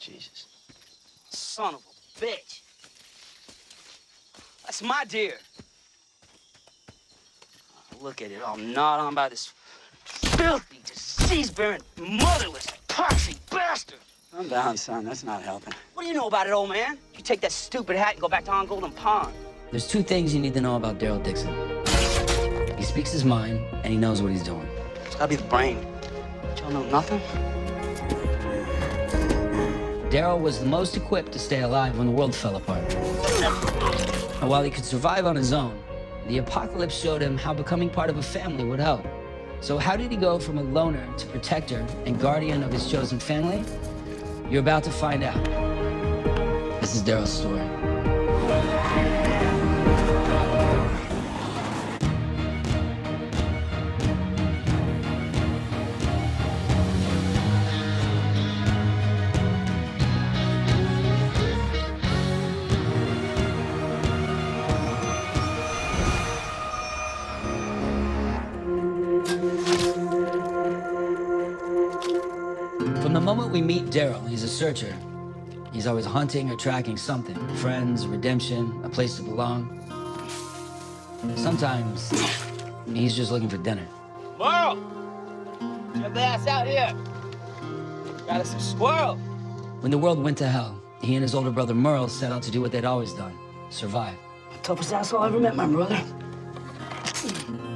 Jesus. Son of a bitch. That's my deer. Look at it all gnawed on by this filthy, disease-bearing, motherless, poxy bastard. I'm down, son. That's not helping. What do you know about it, old man? You take that stupid hat and go back to on Golden Pond. There's two things you need to know about Daryl Dixon. He speaks his mind, and he knows what he's doing. It's gotta be the brain. Y'all know nothing? Daryl was the most equipped to stay alive when the world fell apart. And while he could survive on his own, the apocalypse showed him how becoming part of a family would help. So how did he go from a loner to protector and guardian of his chosen family? You're about to find out. This is Daryl's story. From the moment we meet Daryl, he's a searcher. He's always hunting or tracking something. Friends, redemption, a place to belong. Sometimes, he's just looking for dinner. Merle! Get the ass out here. Got us some squirrel. When the world went to hell, he and his older brother Merle set out to do what they'd always done, survive. Toughest asshole I ever met, my brother.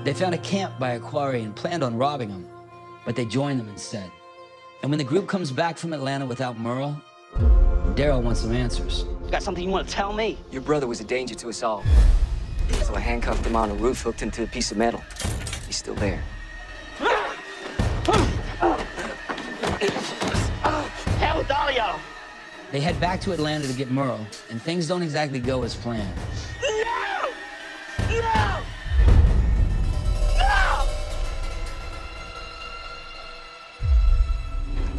They found a camp by a quarry and planned on robbing him, but they joined them instead. And when the group comes back from Atlanta without Merle, Daryl wants some answers. You got something you want to tell me? Your brother was a danger to us all. So I handcuffed him on a roof, hooked him to a piece of metal. He's still there. Hell with all y'all. They head back to Atlanta to get Merle, and things don't exactly go as planned. No! No! No!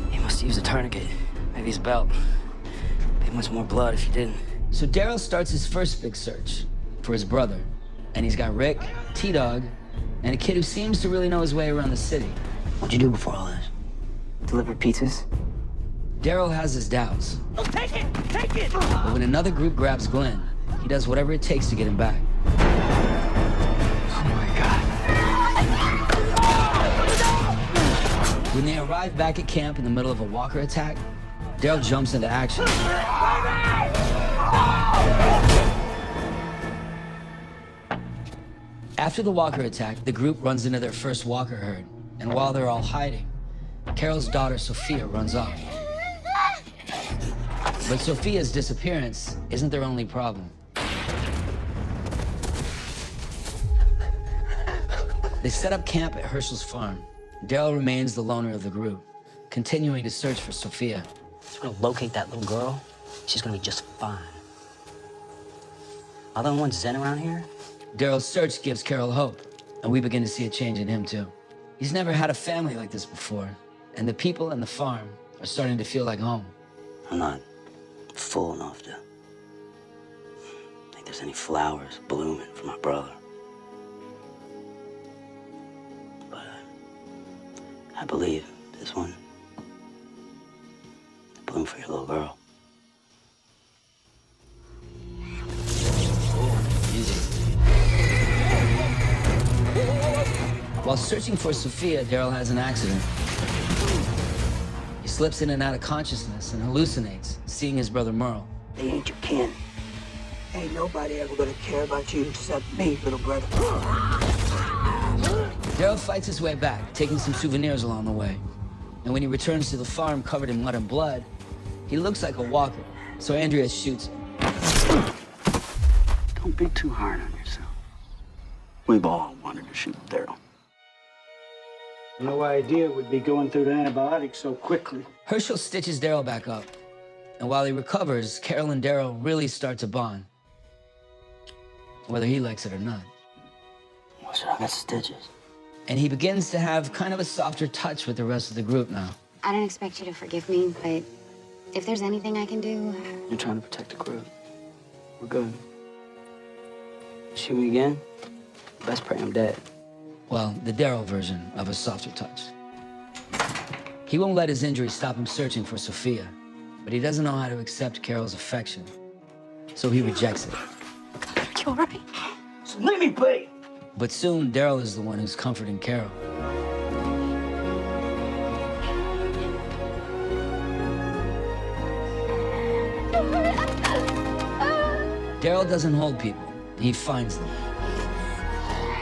He must have used a tourniquet. Maybe his belt. Be much more blood if he didn't. So Daryl starts his first big search for his brother. And he's got Rick, T-Dog, and a kid who seems to really know his way around the city. What'd you do before all this? Deliver pizzas? Daryl has his doubts. Oh, take it! Take it! But when another group grabs Glenn, he does whatever it takes to get him back. Oh my God. When they arrive back at camp in the middle of a walker attack, Daryl jumps into action. After the walker attack, the group runs into their first walker herd. And while they're all hiding, Carol's daughter, Sophia, runs off. But Sophia's disappearance isn't their only problem. They set up camp at Herschel's farm. Daryl remains the loner of the group, continuing to search for Sophia. If we're gonna locate that little girl, she's gonna be just fine. Are the only ones zen around here? Daryl's search gives Carol hope, and we begin to see a change in him, too. He's never had a family like this before, and the people and the farm are starting to feel like home. I'm not full enough to think there's any flowers blooming for my brother. But I believe this one bloom for your little girl. While searching for Sophia, Daryl has an accident. He slips in and out of consciousness and hallucinates, seeing his brother Merle. They ain't your kin. Ain't nobody ever gonna care about you except me, little brother. Daryl fights his way back, taking some souvenirs along the way. And when he returns to the farm covered in mud and blood, he looks like a walker, so Andrea shoots him. Don't be too hard on yourself. We've all wanted to shoot Daryl. No idea we'd be going through the antibiotics so quickly. Herschel stitches Daryl back up. And while he recovers, Carol and Daryl really start to bond. Whether he likes it or not. What's wrong with stitches? And he begins to have kind of a softer touch with the rest of the group now. I don't expect you to forgive me, but if there's anything I can do... You're trying to protect the group. We're good. Shoot me again? Best pray I'm dead. Well, the Daryl version of a softer touch. He won't let his injury stop him searching for Sophia. but he doesn't know how to accept Carol's affection, so he rejects it. Are you all right? So let me be. But soon, Daryl is the one who's comforting Carol. Daryl doesn't hold people, he finds them.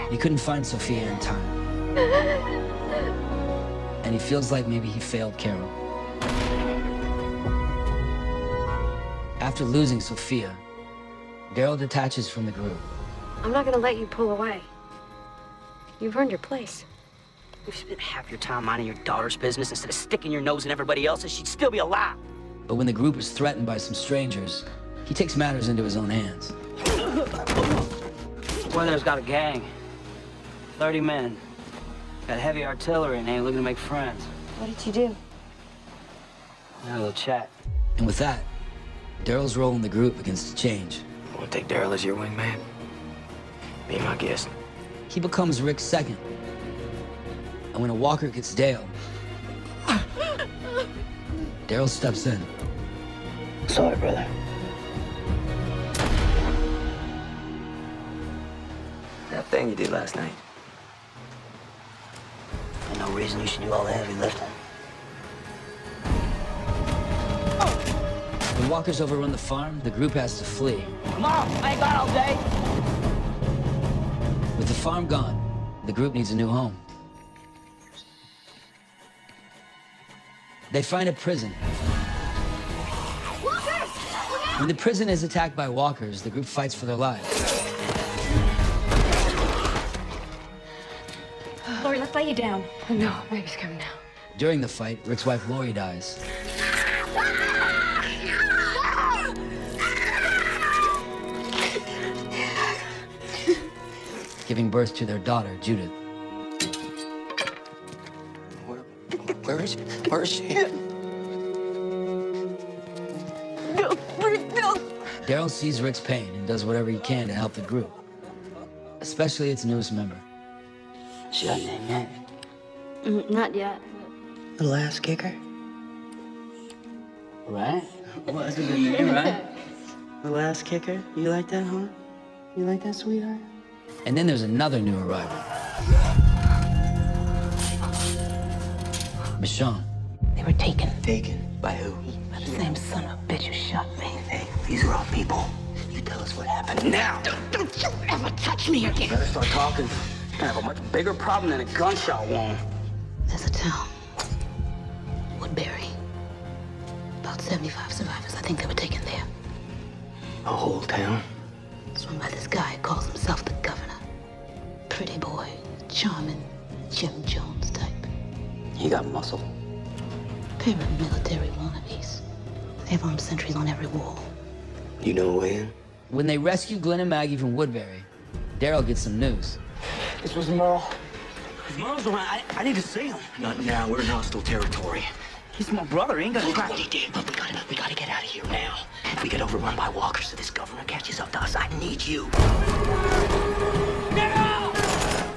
He couldn't find Sophia in time. And he feels like maybe he failed Carol. After losing Sophia, Daryl detaches from the group. I'm not gonna let you pull away. You've earned your place. If you spent half your time minding your daughter's business instead of sticking your nose in everybody else's, she'd still be alive. But when the group is threatened by some strangers, he takes matters into his own hands. Weather's got a gang. 30 men. Got heavy artillery and ain't looking to make friends. What did you do? Had a little chat. And with that, Daryl's role in the group begins to change. Want to take Daryl as your wingman? Be my guest. He becomes Rick's second. And when a walker gets Dale, Daryl steps in. Sorry, brother. That thing you did last night. Ain't no reason you should do all the heavy lifting. When walkers overrun the farm, the group has to flee. Come on, I ain't got all day. With the farm gone, the group needs a new home. They find a prison. When the prison is attacked by walkers, the group fights for their lives. Lori, let's lay you down. Oh, no, baby's coming now. During the fight, Rick's wife Lori dies. Giving birth to their daughter, Judith. Where is she? Where is she? Daryl sees Rick's pain and does whatever he can to help the group, especially its newest member. She got a name yet? Not yet. The last kicker? Right? Well, that's a good name, right? The last kicker? You like that, huh? You like that, sweetheart? And then there's another new arrival. Michonne. They were taken Taken? By who? by the same son of a bitch who shot me. Hey, these are all people. You tell us what happened now. Don't you ever touch me again. Better start talking. I have a much bigger problem than a gunshot wound. There's a town, Woodbury. About 75 survivors. I think they were taken there. A whole town? It's run by this guy who calls himself the governor. Pretty boy, charming, Jim Jones type. He got muscle. Paramilitary wannabes. They have armed sentries on every wall. You know a way in? When they rescue Glenn and Maggie from Woodbury, Daryl gets some news. This was Merle. If Merle's around, I need to see him. Not now. We're in hostile territory. He's my brother. He ain't gonna try. But we gotta get out of here now. We get overrun by walkers, so this governor catches up to us. I need you.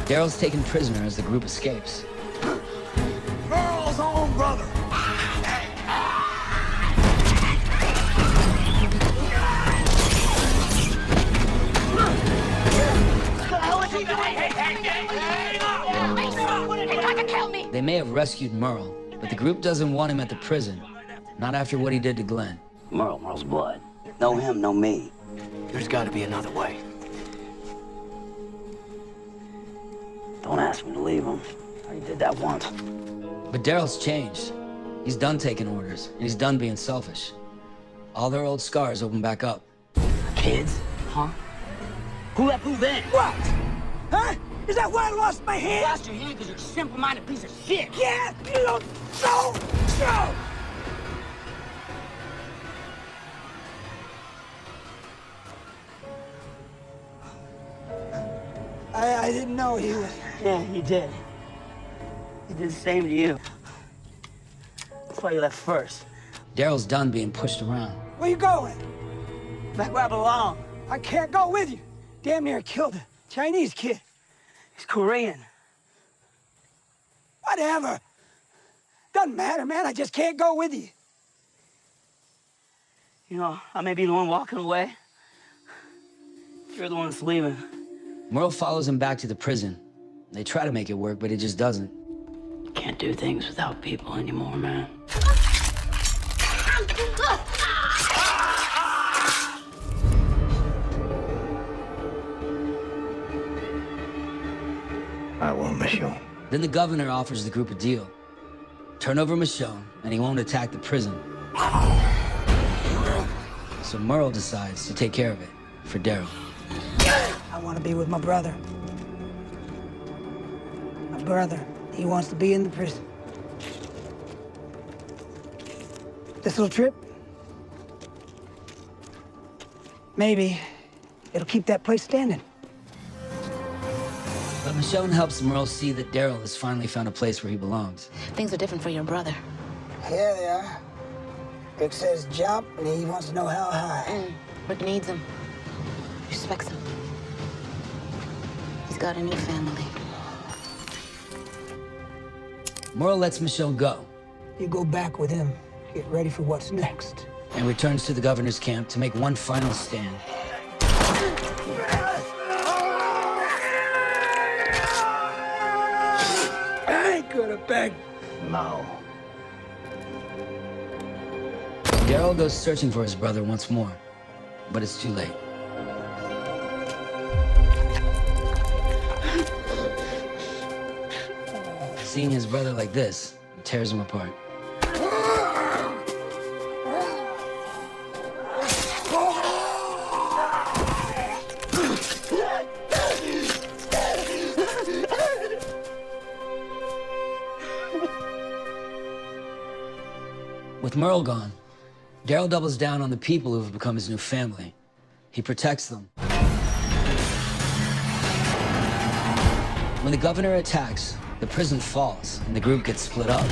Daryl's taken prisoner as the group escapes. Merle's own brother. They may have rescued Merle, but the group doesn't want him at the prison. Not after what he did to Glenn. Merle's blood. No him, no me. There's got to be another way. Don't ask me to leave him. I already did that once. But Daryl's changed. He's done taking orders, and he's done being selfish. All their old scars open back up. Kids? Huh? Who left who then? What? Huh? Is that why I lost my hand? Lost your hand because you're a simple-minded piece of shit. Yeah, you don't know. No. I didn't know he was. Yeah, he did. He did the same to you. That's why you left first. Daryl's done being pushed around. Where you going? Back where I belong. I can't go with you. Damn near killed a Chinese kid. He's Korean. Whatever. Doesn't matter, man. I just can't go with you. You know, I may be the one walking away. You're the one that's leaving. Merle follows him back to the prison. They try to make it work, but it just doesn't. You can't do things without people anymore, man. I want Michonne. Then the governor offers the group a deal. Turn over Michonne, and he won't attack the prison. So Merle decides to take care of it for Daryl. I want to be with my brother. My brother, he wants to be in the prison. This little trip, maybe it'll keep that place standing. But Michonne helps Merle see that Daryl has finally found a place where he belongs. Things are different for your brother. Yeah, they are. Rick says jump, and he wants to know how high. Rick needs him. Respects him. He's got a new family. Merle lets Michonne go You go back with him, get ready for what's next. and returns to the governor's camp to make one final stand. I ain't gonna beg. No. Daryl goes searching for his brother once more, but it's too late. Seeing his brother like this tears him apart. With Merle gone, Daryl doubles down on the people who have become his new family. He protects them. When the governor attacks, the prison falls and the group gets split up.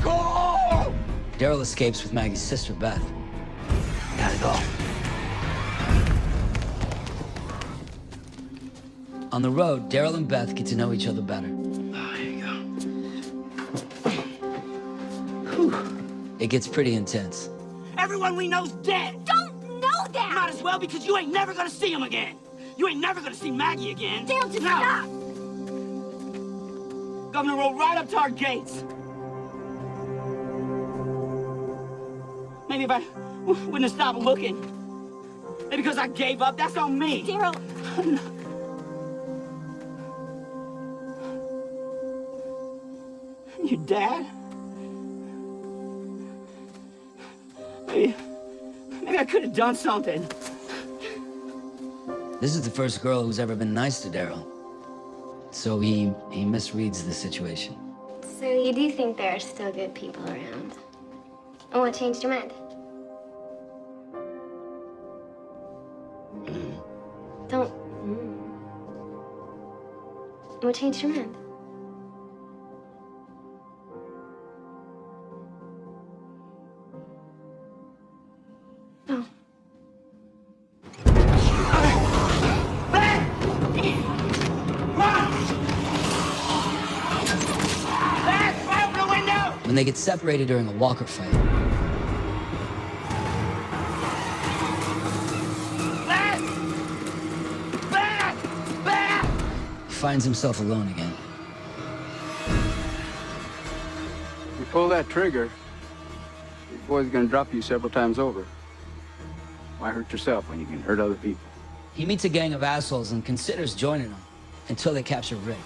Go! Daryl escapes with Maggie's sister, Beth. Gotta go. On the road, Daryl and Beth get to know each other better. There you go. It gets pretty intense. Everyone we know's dead. Don't know that! Might as well, because you ain't never gonna see him again. You ain't never gonna see Maggie again. Daryl, just No. stop! Governor rolled right up to our gates. Maybe if I wouldn't have stopped looking. Maybe because I gave up. That's on me. Daryl, Your dad? Maybe I could have done something. This is the first girl who's ever been nice to Daryl. So he misreads the situation. so you do think there are still good people around? And what changed your mind? Don't. What changed your mind? Oh. When they get separated during a Walker fight, he finds himself alone again. You pull that trigger, your boy's gonna drop you several times over. Why hurt yourself when you can hurt other people? He meets a gang of assholes and considers joining them until they capture Rick.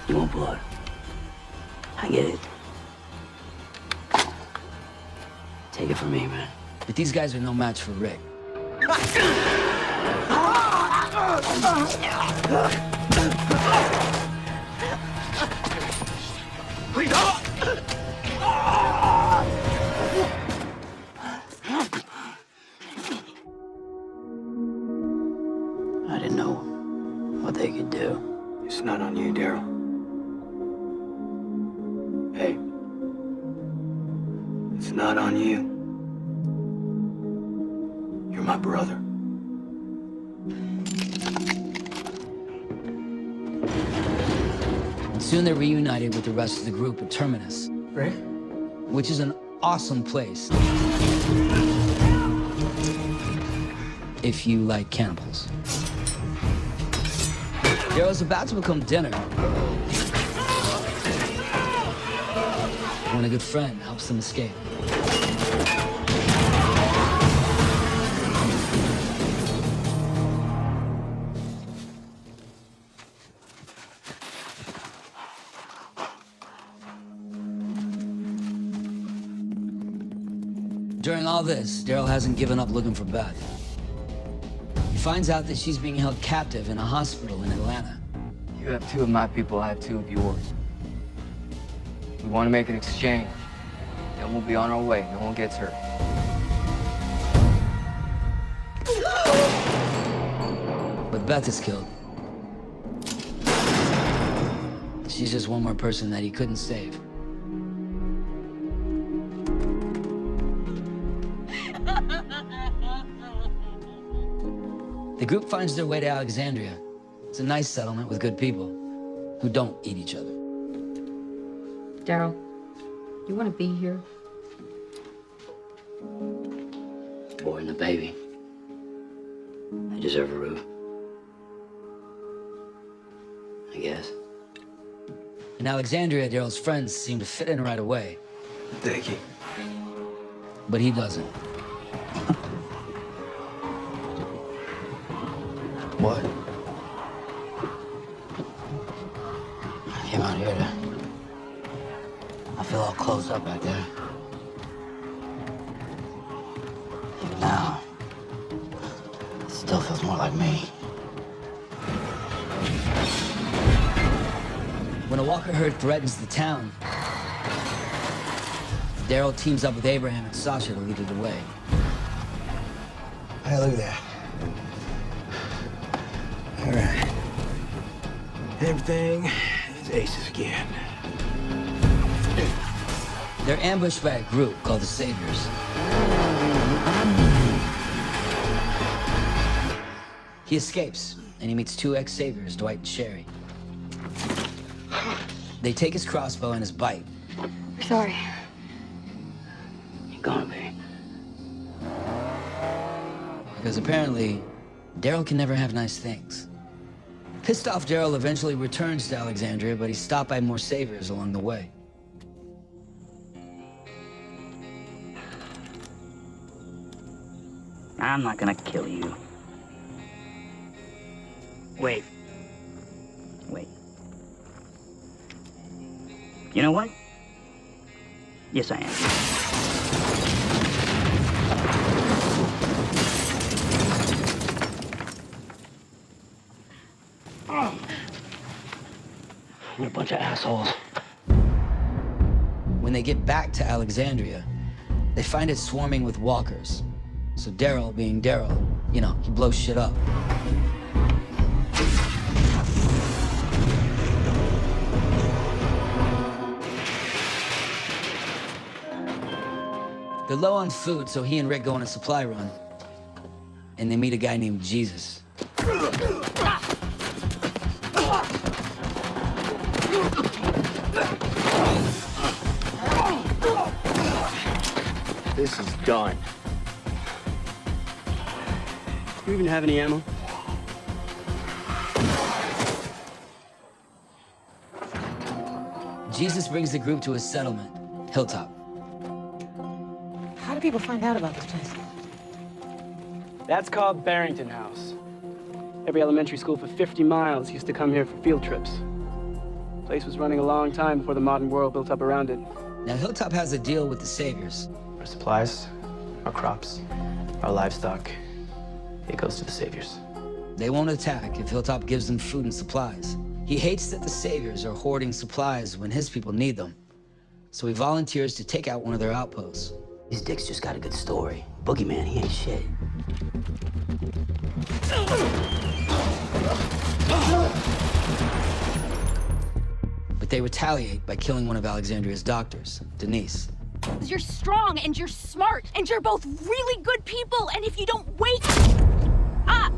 You want blood? I get it. Take it from me, man. But these guys are no match for Rick. I didn't know what they could do. It's not on you, Daryl. Hey. It's not on you. You're my brother. And soon they're reunited with the rest of the group at Terminus, Rick? which is an awesome place if you like cannibals. Daryl's about to become dinner when a good friend helps them escape. During all this, Daryl hasn't given up looking for Beth. He finds out that she's being held captive in a hospital in Atlanta. You have 2 of my people, I have 2 of yours. We want to make an exchange. Then we'll be on our way. No one gets hurt. But Beth is killed. She's just one more person that he couldn't save. The group finds their way to Alexandria. It's a nice settlement with good people who don't eat each other. Daryl, you want to be here? Boy and the baby. They deserve a roof. I guess. In Alexandria, Daryl's friends seem to fit in right away. Thank you. But he doesn't. What? I came out here to... I feel all closed up back there. Even now, it still feels more like me. When a walker herd threatens the town, Daryl teams up with Abraham and Sasha to lead it away. Hey, look at that. All right. Everything is aces again. They're ambushed by a group called the Saviors. He escapes, and he meets 2 ex-Saviors, Dwight and Sherry. They take his crossbow and his bite. We're sorry. You're gonna be. Because apparently, Daryl can never have nice things. Pissed off, Daryl eventually returns to Alexandria, but he's stopped by more Saviors along the way. I'm not gonna kill you. Wait. You know what? Yes, I am. You're a bunch of assholes. When they get back to Alexandria, they find it swarming with walkers. So Daryl, being Daryl, you know, he blows shit up. They're low on food, so he and Rick go on a supply run. And they meet a guy named Jesus. This is done. Do you even have any ammo? Jesus brings the group to a settlement, Hilltop. How do people find out about this place? That's called Barrington House. Every elementary school for 50 miles used to come here for field trips. The place was running a long time before the modern world built up around it. Now, Hilltop has a deal with the Saviors. Our supplies, our crops, our livestock, it goes to the Saviors. They won't attack if Hilltop gives them food and supplies. He hates that the Saviors are hoarding supplies when his people need them. So he volunteers to take out one of their outposts. These dicks just got a good story. Boogeyman, he ain't shit. But they retaliate by killing one of Alexandria's doctors, Denise. You're strong and you're smart and you're both really good people, and if you don't wake up...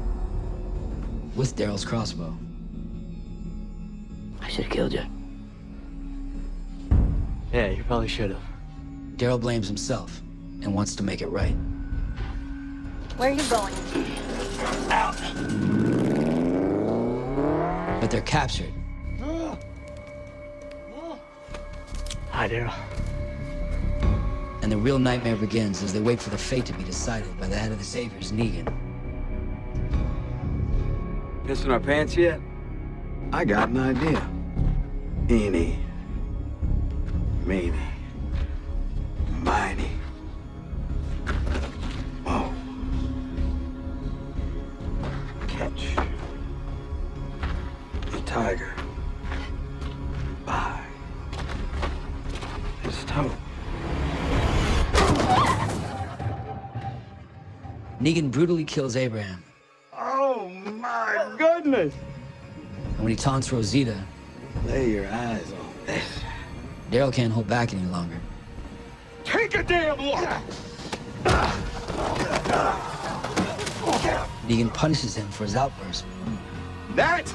With Daryl's crossbow. I should have killed you. Yeah, you probably should have. Daryl blames himself and wants to make it right. Where are you going? Out. But they're captured. Hi, Daryl. And the real nightmare begins as they wait for their fate to be decided by the head of the Saviors, Negan. Pissing our pants yet? I got an idea. Eeny, meeny, miny, mo. Catch the tiger by his toe. Negan brutally kills Abraham. Oh my goodness! And when he taunts Rosita, lay your eyes on this. Daryl can't hold back any longer. Take a damn look! Negan punishes him for his outburst. That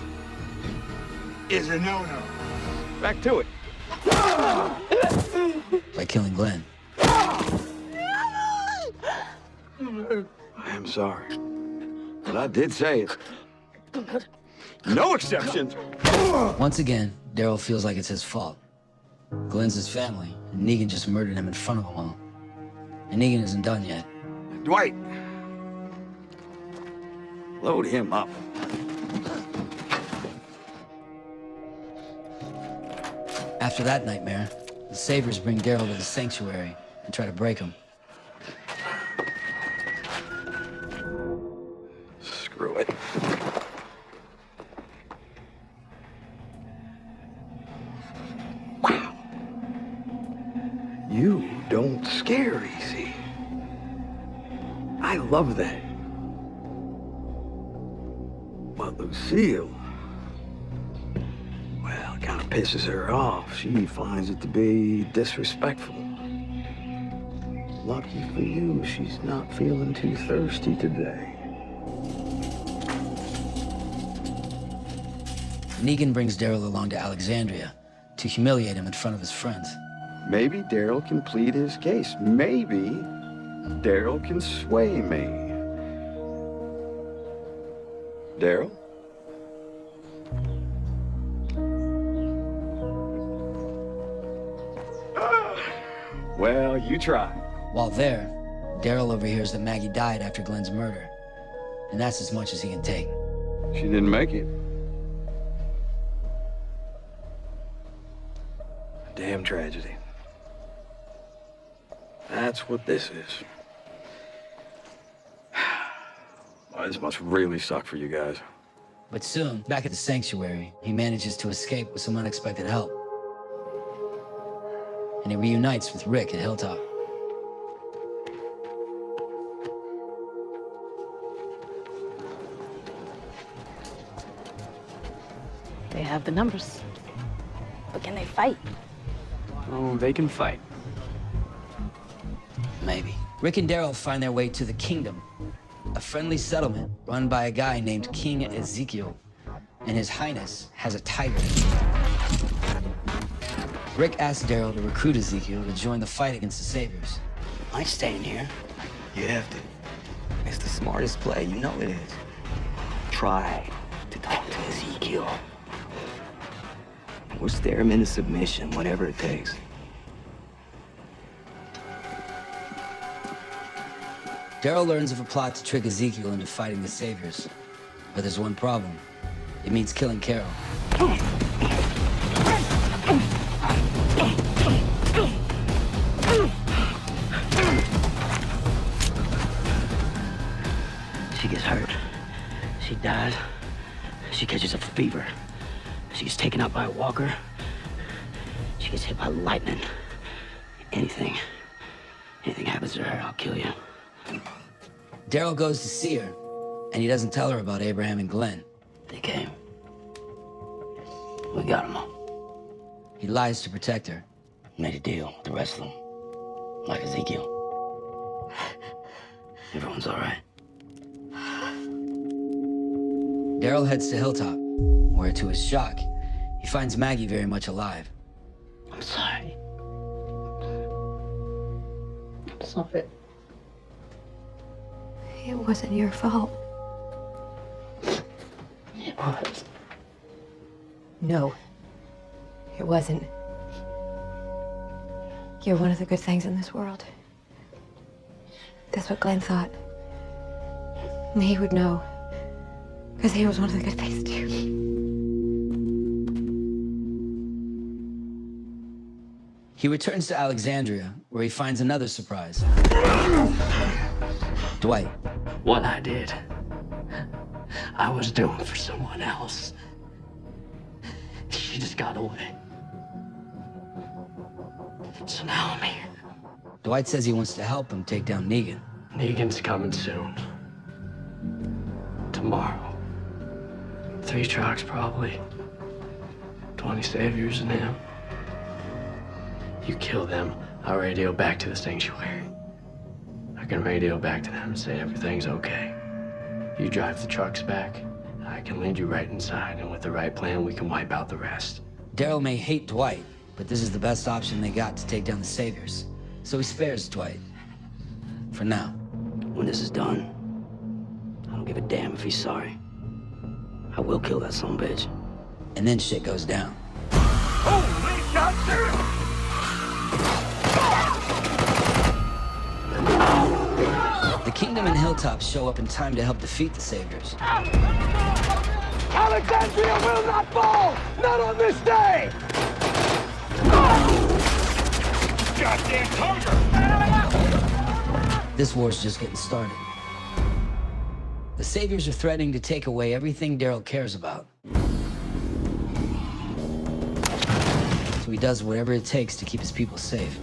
is a no-no. Back to it. By killing Glenn. I am sorry, but I did say it. No exceptions. Once again, Daryl feels like it's his fault. Glenn's his family, and Negan just murdered him in front of them all. And Negan isn't done yet. Dwight, load him up. After that nightmare, the Saviors bring Daryl to the sanctuary and try to break him. Screw it. Wow. You don't scare easy. I love that. But Lucille, well, it kind of pisses her off. She finds it to be disrespectful. Lucky for you, she's not feeling too thirsty today. Negan brings Daryl along to Alexandria to humiliate him in front of his friends. Maybe Daryl can plead his case. Maybe Daryl can sway me. Daryl? Well, you try. While there, Daryl overhears that Maggie died after Glenn's murder. And that's as much as he can take. She didn't make it. A damn tragedy. That's what this is. Well, this must really suck for you guys. But soon, back at the sanctuary, he manages to escape with some unexpected help. And he reunites with Rick at Hilltop. They have the numbers. But can they fight? Oh, they can fight. Maybe. Rick and Daryl find their way to the Kingdom, a friendly settlement run by a guy named King Ezekiel. And His Highness has a tiger. Rick asks Daryl to recruit Ezekiel to join the fight against the Saviors. I ain't staying here. You have to. It's the smartest play, you know it is. Try to talk to Ezekiel. We'll stare him into submission, whatever it takes. Daryl learns of a plot to trick Ezekiel into fighting the Saviors. But there's one problem. It means killing Carol. She gets hurt. She dies. She catches a fever. She gets taken out by a walker. She gets hit by lightning. Anything happens to her, I'll kill you. Daryl goes to see her, and he doesn't tell her about Abraham and Glenn. They came. We got them all. He lies to protect her. Made a deal with the rest of them. Like Ezekiel. Everyone's all right. Daryl heads to Hilltop, where, to his shock, he finds Maggie very much alive. I'm sorry. not fair. It wasn't your fault. It was. No, it wasn't. You're one of the good things in this world. That's what Glenn thought. And he would know, because he was one of the good things too. He returns to Alexandria, where he finds another surprise. Dwight. What I did, I was doing for someone else. She just got away. So now I'm here. Dwight says he wants to help him take down Negan. Negan's coming soon. Tomorrow. 3 trucks, probably. 20 saviors in him. You kill them, I'll radio back to the sanctuary. I can radio back to them and say everything's okay. You drive the trucks back, I can lead you right inside, and with the right plan, we can wipe out the rest. Daryl may hate Dwight, but this is the best option they got to take down the Saviors. So he spares Dwight. For now. When this is done, I don't give a damn if he's sorry. I will kill that son of a bitch. And then shit goes down. Holy shit! The Kingdom and Hilltop show up in time to help defeat the Saviors. Alexandria will not fall! Not on this day! Goddamn hunger! This war's just getting started. The Saviors are threatening to take away everything Daryl cares about. So he does whatever it takes to keep his people safe.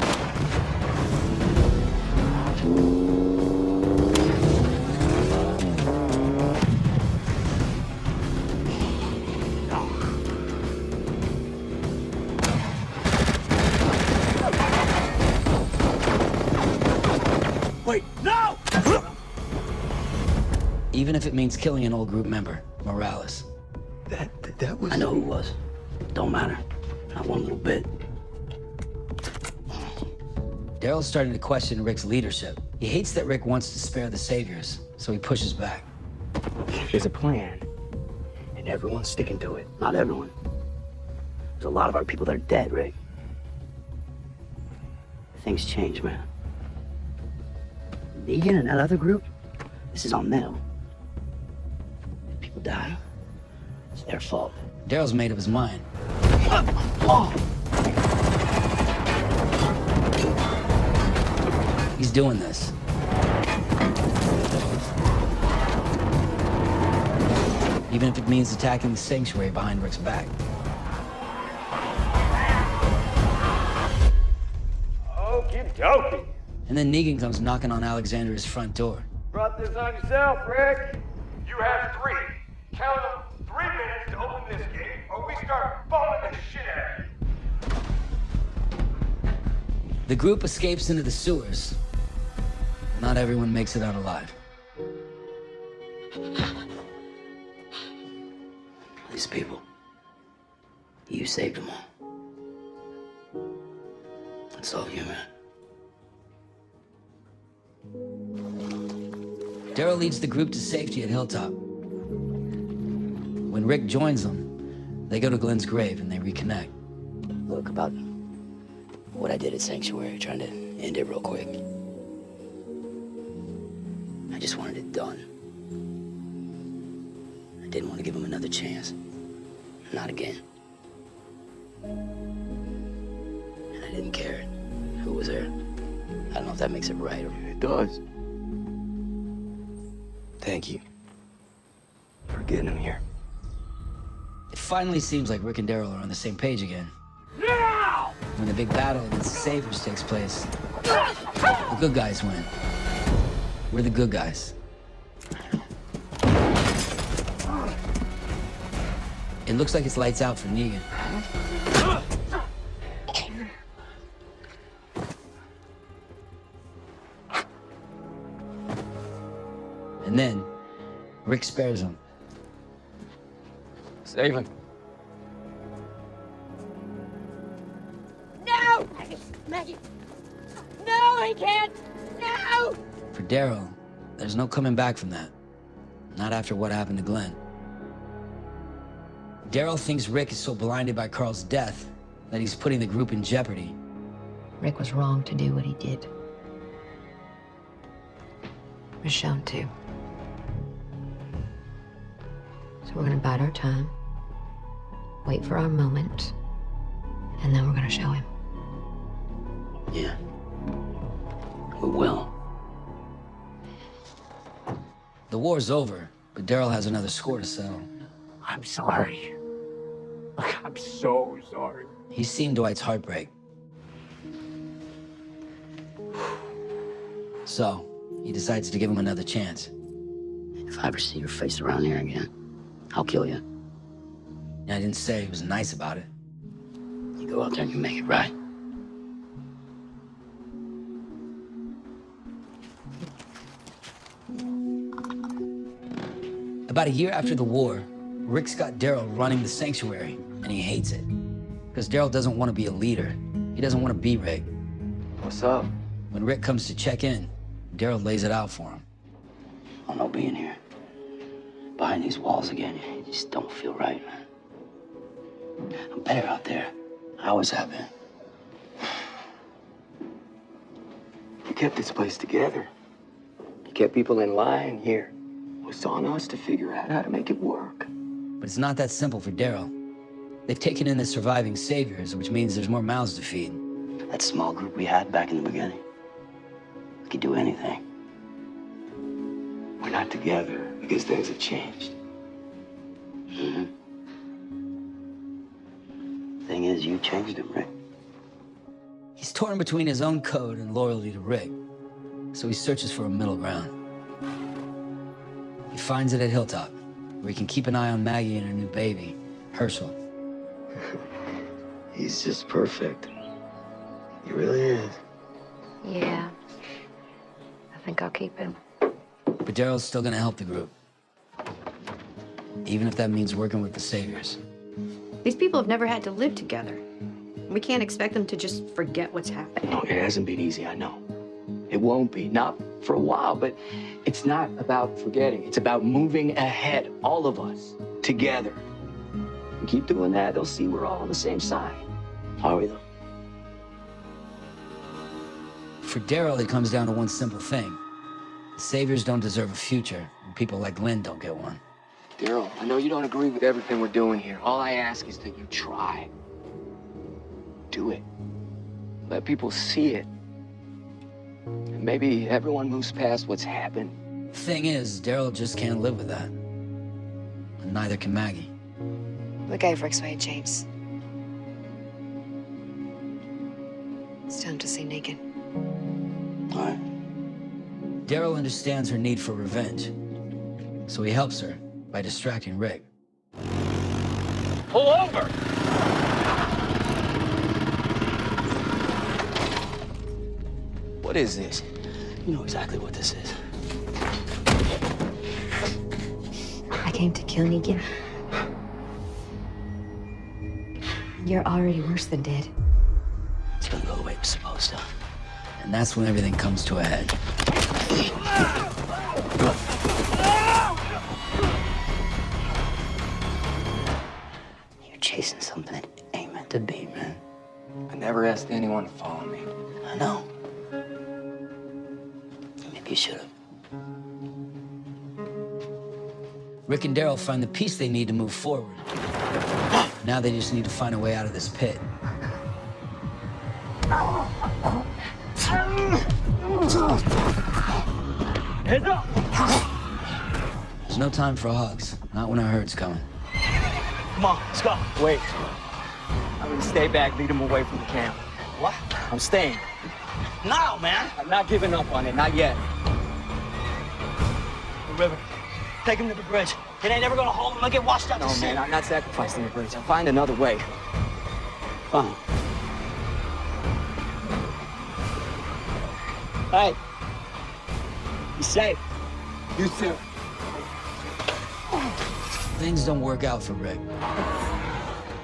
Wait, no! Even if it means killing an old group member, Morales. That was... I know who it was. Don't matter. Not one little bit. Daryl's starting to question Rick's leadership. He hates that Rick wants to spare the Saviors, so he pushes back. There's a plan, and everyone's sticking to it. Not everyone. There's a lot of our people that are dead, Rick. Things change, man. Negan and that other group, this is on them. If people die, it's their fault. Daryl's made up his mind. He's doing this. Even if it means attacking the sanctuary behind Rick's back. Okie dokie. And then Negan comes knocking on Alexandria's front door. Brought this on yourself, Rick. You have 3. Count them 3 minutes to open this gate, or we start falling the shit out of you. The group escapes into the sewers. Not everyone makes it out alive. These people, you saved them all. That's all you, man. Daryl leads the group to safety at Hilltop. When Rick joins them, they go to Glenn's grave and they reconnect. Look, about what I did at Sanctuary, trying to end it real quick. I just wanted it done. I didn't want to give him another chance. Not again. And I didn't care who was there. I don't know if that makes it right or... It does. Thank you for getting him here. It finally seems like Rick and Daryl are on the same page again. Now! When the big battle against the Saviors takes place, the good guys win. We're the good guys. It looks like it's lights out for Negan. And then, Rick spares him. Save him. No! Maggie! No, he can't! No! For Daryl, there's no coming back from that. Not after what happened to Glenn. Daryl thinks Rick is so blinded by Carl's death that he's putting the group in jeopardy. Rick was wrong to do what he did. Was shown to. So we're gonna bide our time, wait for our moment, and then we're gonna show him. Yeah. We will. The war's over, but Daryl has another score to settle. I'm sorry. Look, I'm so sorry. He's seen Dwight's heartbreak. So, he decides to give him another chance. If I ever see your face around here again, I'll kill you. I didn't say he was nice about it. You go out there and you make it right. About a year after the war, Rick's got Daryl running the sanctuary, and he hates it. Because Daryl doesn't want to be a leader. He doesn't want to be Rick. What's up? When Rick comes to check in, Daryl lays it out for him. I know being here. Behind these walls again, you just don't feel right, man. I'm better out there. I always have been. You kept this place together. You kept people in line here. It's on us to figure out how to make it work. But it's not that simple for Daryl. They've taken in the surviving saviors, which means there's more mouths to feed. That small group we had back in the beginning, we could do anything. We're not together because things have changed. Mm-hmm. Thing is, you changed him, Rick. He's torn between his own code and loyalty to Rick, so he searches for a middle ground. He finds it at Hilltop, where he can keep an eye on Maggie and her new baby, Herschel. He's just perfect. He really is. Yeah. I think I'll keep him. But Daryl's still gonna help the group. Even if that means working with the saviors. These people have never had to live together. We can't expect them to just forget what's happened. No, it hasn't been easy, I know. It won't be, not for a while, but it's not about forgetting. It's about moving ahead, all of us, together. We keep doing that, they'll see we're all on the same side. Are we, though? For Daryl, it comes down to one simple thing. The saviors don't deserve a future, and people like Lynn don't get one. Daryl, I know you don't agree with everything we're doing here. All I ask is that you try. Do it. Let people see it. And maybe everyone moves past what's happened. The thing is, Daryl just can't live with that. And neither can Maggie. We gave Rick's way, James. It's time to see Negan. All right. Daryl understands her need for revenge, so he helps her by distracting Rick. Pull over! What is this? You know exactly what this is. I came to kill Negan. You're already worse than dead. It's gonna go the way it was supposed to. And that's when everything comes to a head. You're chasing something that ain't meant to be, man. I never asked anyone to follow me. I know. Maybe you should have. Rick and Daryl find the peace they need to move forward. Now they just need to find a way out of this pit. Heads up! There's no time for hugs, not when our herd's coming. Come on, let's go. Wait. I'm gonna stay back, lead them away from the camp. What? I'm staying. No, man. I'm not giving up on it, not yet. The river. Take him to the bridge. It ain't ever gonna hold him. They'll get washed out No, to sea. man, I'm not sacrificing the bridge. I'll find another way. Fine. Hey. Be safe. You too. Things don't work out for Rick.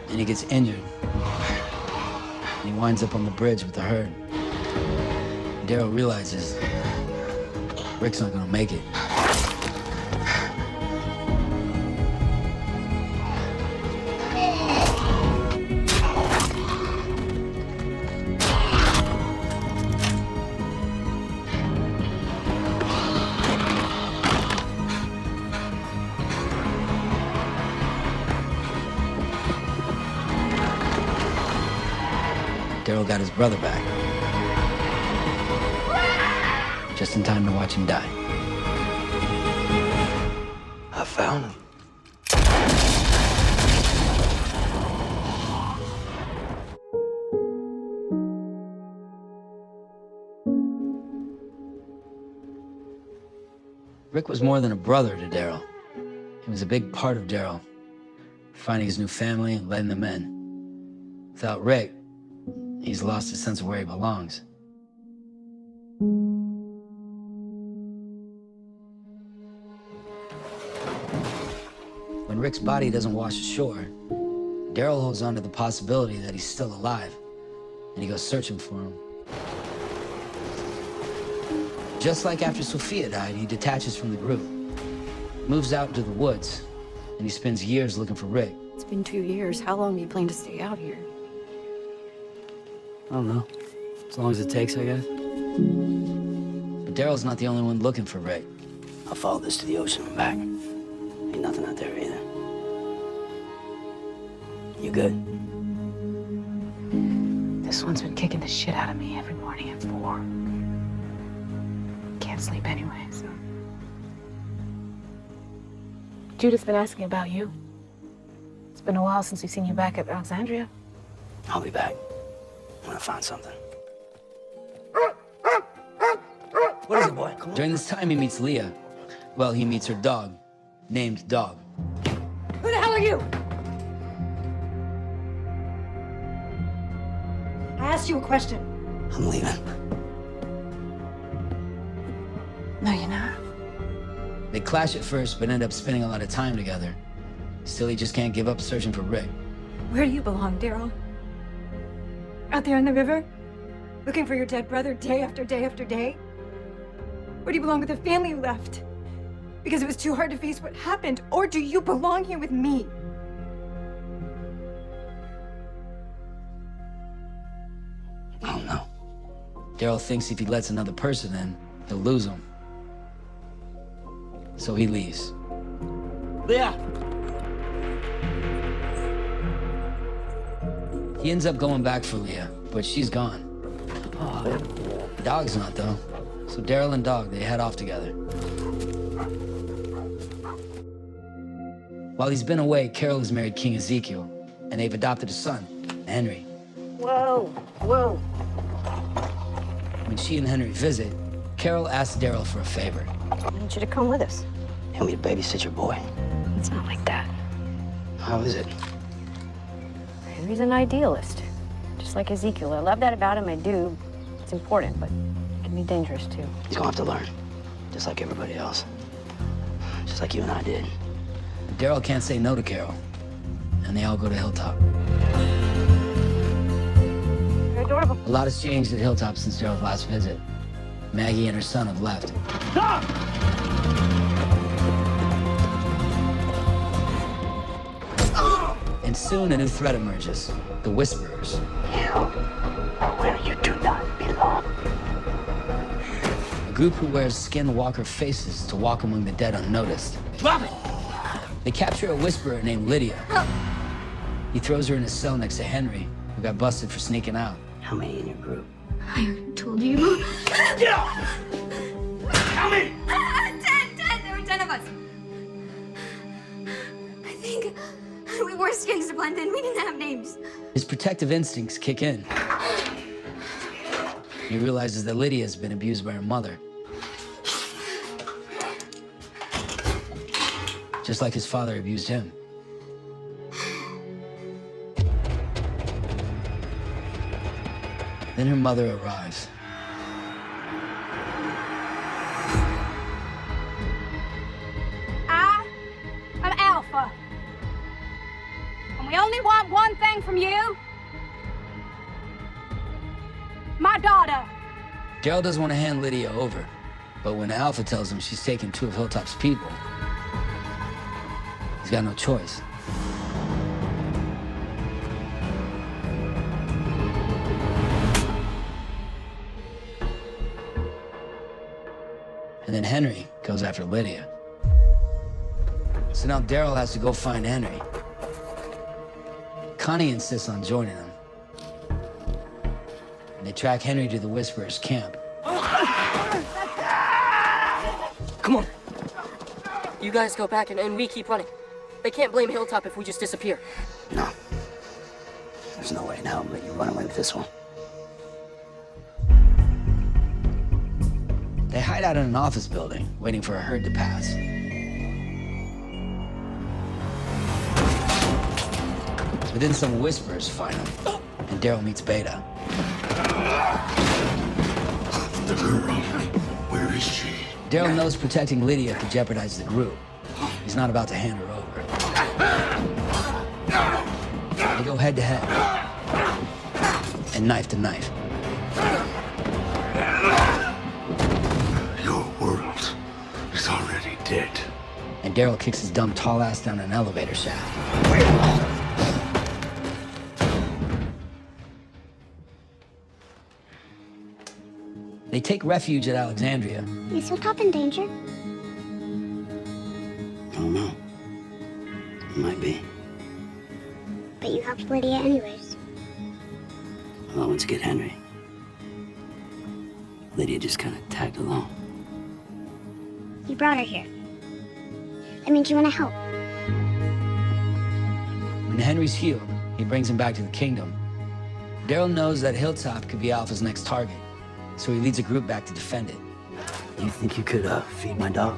And he gets injured. And he winds up on the bridge with the herd. Daryl realizes Rick's not gonna make it. Daryl got his brother back. Just in time to watch him die. I found him. Rick was more than a brother to Daryl. He was a big part of Daryl, finding his new family and letting them in. Without Rick, he's lost his sense of where he belongs. When Rick's body doesn't wash ashore, Daryl holds on to the possibility that he's still alive, and he goes searching for him. Just like after Sophia died, he detaches from the group, moves out into the woods, and he spends years looking for Rick. It's been 2 years. How long do you plan to stay out here? I don't know. As long as it takes, I guess. But Daryl's not the only one looking for Rick. I'll follow this to the ocean and back. Ain't nothing out there either. You good? This one's been kicking the shit out of me every morning at 4. Can't sleep anyway, so. Judith's been asking about you. It's been a while since we've seen you back at Alexandria. I'll be back when I find something. What is it, boy? Come on. During this time, he meets Leah. Well, he meets her dog, named Dog. Who the hell are you? I asked you a question. I'm leaving. No, you're not. They clash at first, but end up spending a lot of time together. Still, he just can't give up searching for Rick. Where do you belong, Daryl? Out there in the river? Looking for your dead brother day after day after day? Or do you belong with the family you left? Because it was too hard to face what happened? Or do you belong here with me? I don't know. Daryl thinks if he lets another person in, he'll lose him. So he leaves. Leah! He ends up going back for Leah, but she's gone. Dog's not, though. So Daryl and Dog, they head off together. While he's been away, Carol has married King Ezekiel, and they've adopted a son, Henry. Whoa, whoa. When she and Henry visit, Carol asks Daryl for a favor. I need you to come with us. You want me to babysit your boy? It's not like that. How is it? Henry's an idealist, just like Ezekiel. I love that about him, I do. It's important, but it can be dangerous, too. He's gonna have to learn, just like everybody else. Just like you and I did. Daryl can't say no to Carol, and they all go to Hilltop. You're adorable. A lot has changed at Hilltop since Daryl's last visit. Maggie and her son have left. Stop! And soon a new threat emerges, the Whisperers. Where you do not belong. A group who wears skinwalker faces to walk among the dead unnoticed. Drop it! They capture a Whisperer named Lydia. He throws her in a cell next to Henry, who got busted for sneaking out. How many in your group? I already told you. Get out! How many? 10. There were 10 of us. I think we wore skins to blend in. We didn't have names. His protective instincts kick in. He realizes that Lydia has been abused by her mother. Just like his father abused him. Then her mother arrives. I'm Alpha. And we only want one thing from you. My daughter. Daryl doesn't want to hand Lydia over, But when Alpha tells him she's taking 2 of Hilltop's people, he's got no choice. And then Henry goes after Lydia. So now Daryl has to go find Henry. Connie insists on joining him. And they track Henry to the Whisperer's camp. Come on. You guys go back and we keep running. They can't blame Hilltop if we just disappear. No. There's no way in hell I'm letting you run away with this one. They hide out in an office building, waiting for a herd to pass. But then some Whisperers find him, and Daryl meets Beta. The girl, where is she? Daryl knows protecting Lydia could jeopardize the group. He's not about to hand her over. They go head to head, and knife to knife. Your world is already dead. And Daryl kicks his dumb tall ass down an elevator shaft. They take refuge at Alexandria. Is Hilltop in danger? I don't know. Might be. But you helped Lydia anyways. Well, I went to get Henry. Lydia just kind of tagged along. You brought her here. That means you want to help. When Henry's healed, he brings him back to the kingdom. Daryl knows that Hilltop could be Alpha's next target, so he leads a group back to defend it. You think you could feed my dog?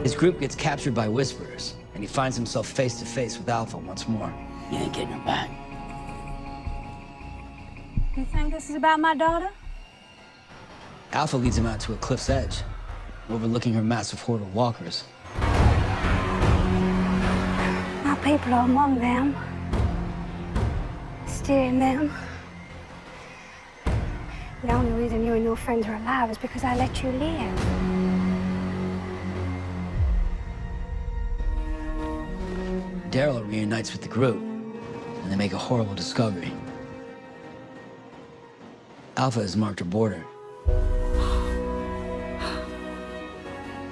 His group gets captured by Whisperers, and he finds himself face to face with Alpha once more. You ain't getting her back. You think this is about my daughter? Alpha leads him out to a cliff's edge, overlooking her massive horde of walkers. My people are among them. Steering them. The only reason you and your friends are alive is because I let you live. Daryl reunites with the group, and they make a horrible discovery. Alpha has marked her border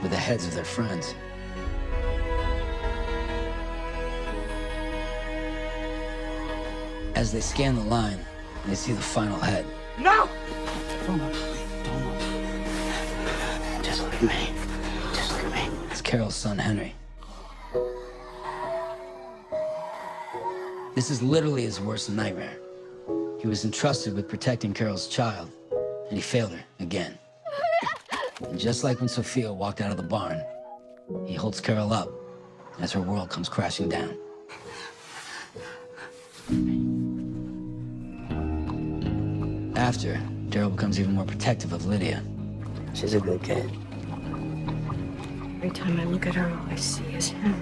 with the heads of their friends. As they scan the line, they see the final head. No! Just look at me. Just look at me. It's Carol's son, Henry. This is literally his worst nightmare. He was entrusted with protecting Carol's child, and he failed her again. And just like when Sophia walked out of the barn, he holds Carol up as her world comes crashing down. After, Daryl becomes even more protective of Lydia. She's a good kid. Every time I look at her, all I see is him.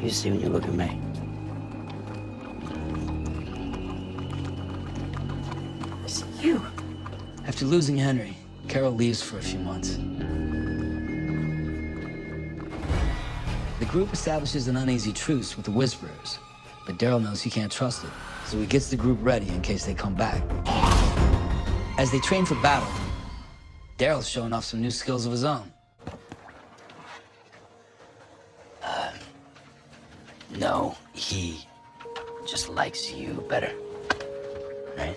You see when you look at me. I see you. After losing Henry, Carol leaves for a few months. The group establishes an uneasy truce with the Whisperers, but Daryl knows he can't trust it, so he gets the group ready in case they come back. As they train for battle, Daryl's showing off some new skills of his own. No, he just likes you better, right?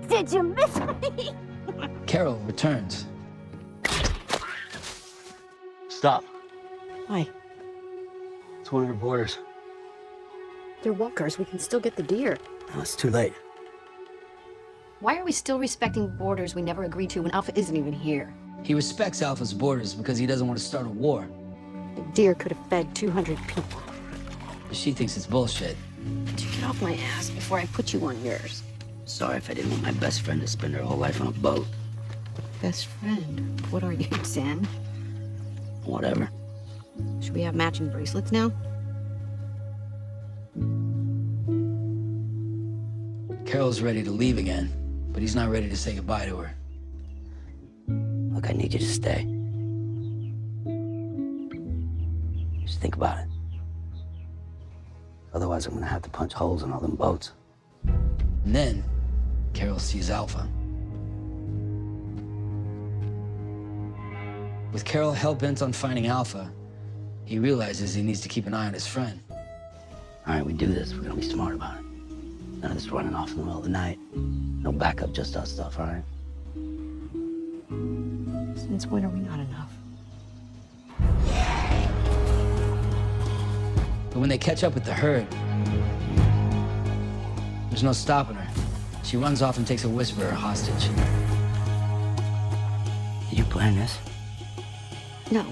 Did you miss me? Carol returns. Stop. Why? It's one of her boarders. They're walkers. We can still get the deer. No, it's too late. Why are we still respecting borders we never agreed to when Alpha isn't even here? He respects Alpha's borders because he doesn't want to start a war. The deer could have fed 200 people. But she thinks it's bullshit. But you get off my ass before I put you on yours. Sorry if I didn't want my best friend to spend her whole life on a boat. Best friend. What are you, Zen? Whatever. Should we have matching bracelets now? Carol's ready to leave again, but he's not ready to say goodbye to her. Look, I need you to stay. Just think about it. Otherwise, I'm gonna have to punch holes in all them boats. And then, Carol sees Alpha. With Carol hell-bent on finding Alpha, he realizes he needs to keep an eye on his friend. All right, we do this. We're gonna be smart about it. None of this running off in the middle of the night. No backup, just us stuff, all right? Since when are we not enough? But when they catch up with the herd, there's no stopping her. She runs off and takes a Whisperer hostage. Did you plan this? No.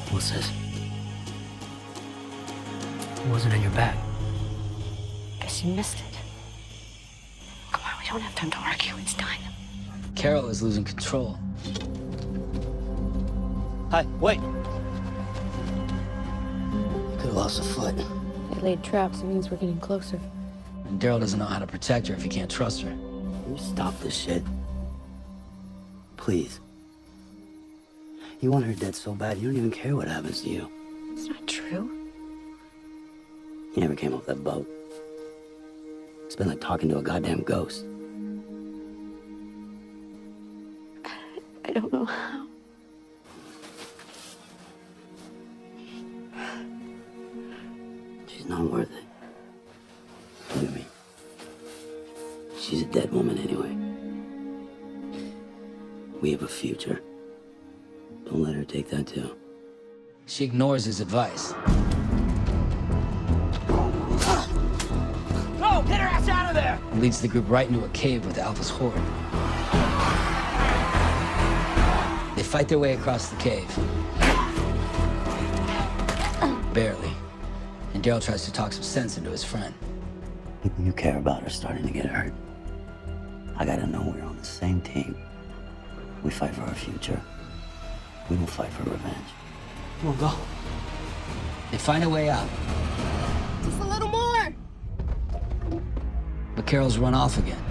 What's this? It wasn't in your bag. Guess you missed it. Come on, we don't have time to argue. It's time. Carol is losing control. Hi, wait. Could have lost a foot. They laid traps. It means we're getting closer. And Daryl doesn't know how to protect her if he can't trust her. Can you stop this shit? Please. You want her dead so bad, you don't even care what happens to you. It's not true. You never came off that boat. It's been like talking to a goddamn ghost. I don't know how. She's not worth it. Look at me. She's a dead woman anyway. We have a future. Don't let her take that too. She ignores his advice. No, get her ass out of there! And leads the group right into a cave with Alpha's horde. They fight their way across the cave. Barely. And Daryl tries to talk some sense into his friend. People you care about are starting to get hurt. I gotta know we're on the same team. We fight for our future. We don't fight for revenge. Come on, go. They find a way out. Just a little more! But Carol's run off again.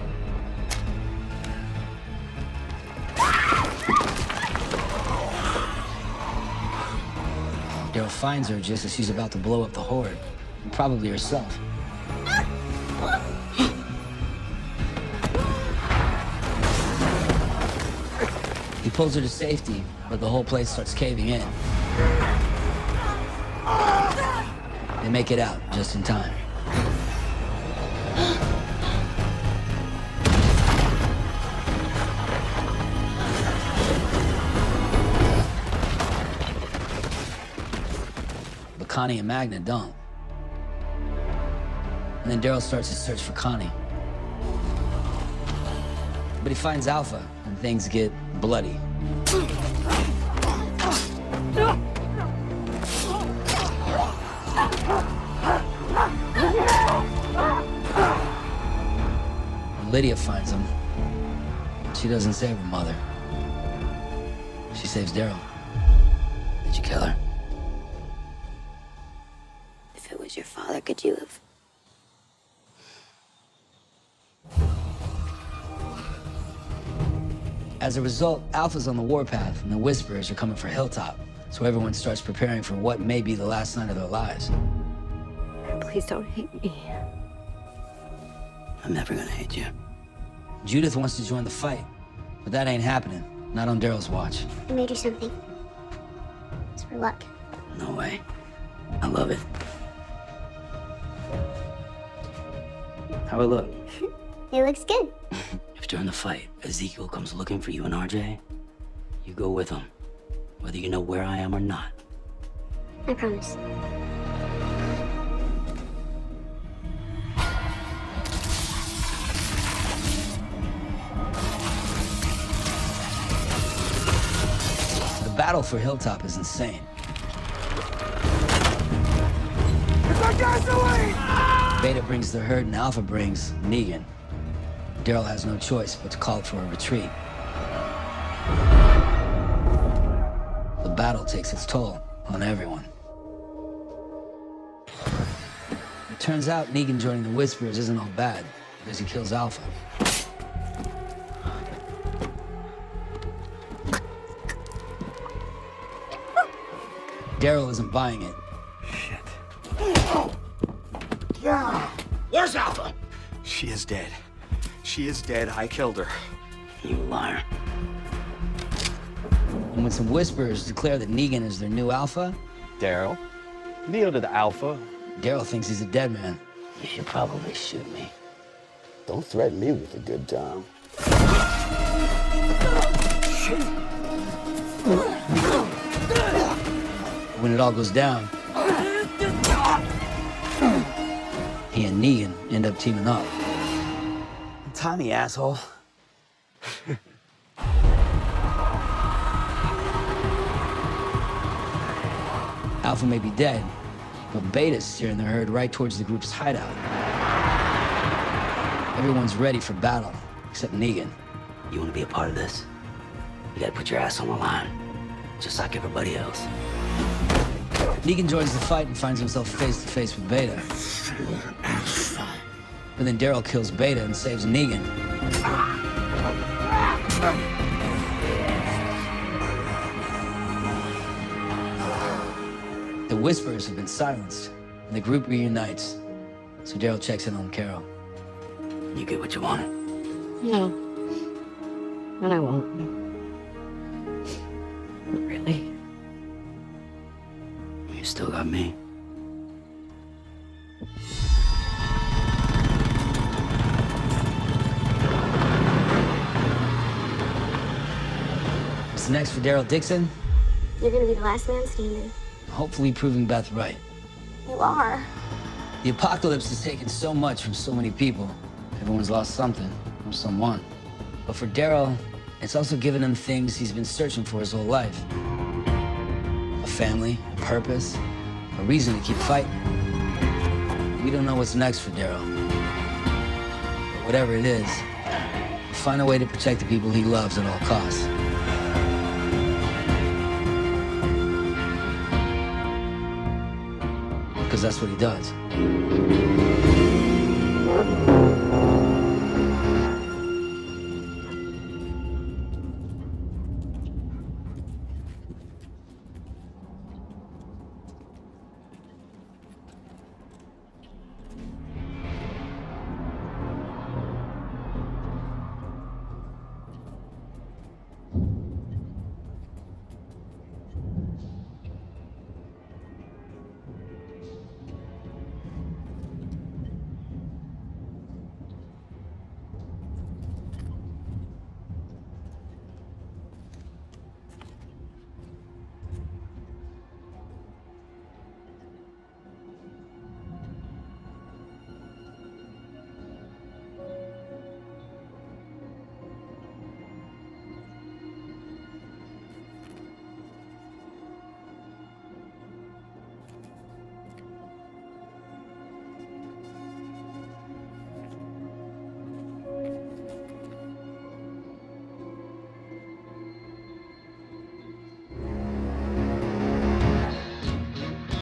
Daryl finds her just as she's about to blow up the horde. And probably herself. He pulls her to safety, but the whole place starts caving in. They make it out just in time. But Connie and Magna don't. And then Daryl starts his search for Connie. But he finds Alpha, and things get bloody. When Lydia finds him, she doesn't save her mother. She saves Daryl. Did you kill her? If it was your father, could you have? As a result, Alpha's on the warpath, and the Whisperers are coming for Hilltop. So everyone starts preparing for what may be the last night of their lives. Please don't hate me. I'm never gonna hate you. Judith wants to join the fight, but that ain't happening. Not on Daryl's watch. I made you something. It's for luck. No way. I love it. How it look? It looks good. If during the fight, Ezekiel comes looking for you and RJ, you go with him, whether you know where I am or not. I promise. The battle for Hilltop is insane. Get that guy's away! Beta brings the herd and Alpha brings Negan. Daryl has no choice but to call for a retreat. The battle takes its toll on everyone. It turns out Negan joining the Whisperers isn't all bad, because he kills Alpha. Daryl isn't buying it. Yeah. Where's Alpha? She is dead. She is dead. I killed her. You liar. And when some Whisperers declare that Negan is their new Alpha... Daryl? Kneel to the Alpha. Daryl thinks he's a dead man. You should probably shoot me. Don't threaten me with a good time. When it all goes down, he and Negan end up teaming up. Tommy, asshole. Alpha may be dead, but Beta's steering their herd right towards the group's hideout. Everyone's ready for battle, except Negan. You want to be a part of this? You gotta put your ass on the line, just like everybody else. Negan joins the fight and finds himself face to face with Beta. But then Daryl kills Beta and saves Negan. The Whisperers have been silenced, and the group reunites. So Daryl checks in on Carol. You get what you wanted? No. And I won't. Not really. You still got me. What's next for Daryl Dixon? You're gonna be the last man standing. Hopefully proving Beth right. You are. The apocalypse has taken so much from so many people. Everyone's lost something, or someone. But for Daryl, it's also given him things he's been searching for his whole life. A family, a purpose, a reason to keep fighting. We don't know what's next for Daryl. But whatever it is, he'll find a way to protect the people he loves at all costs. Because that's what he does.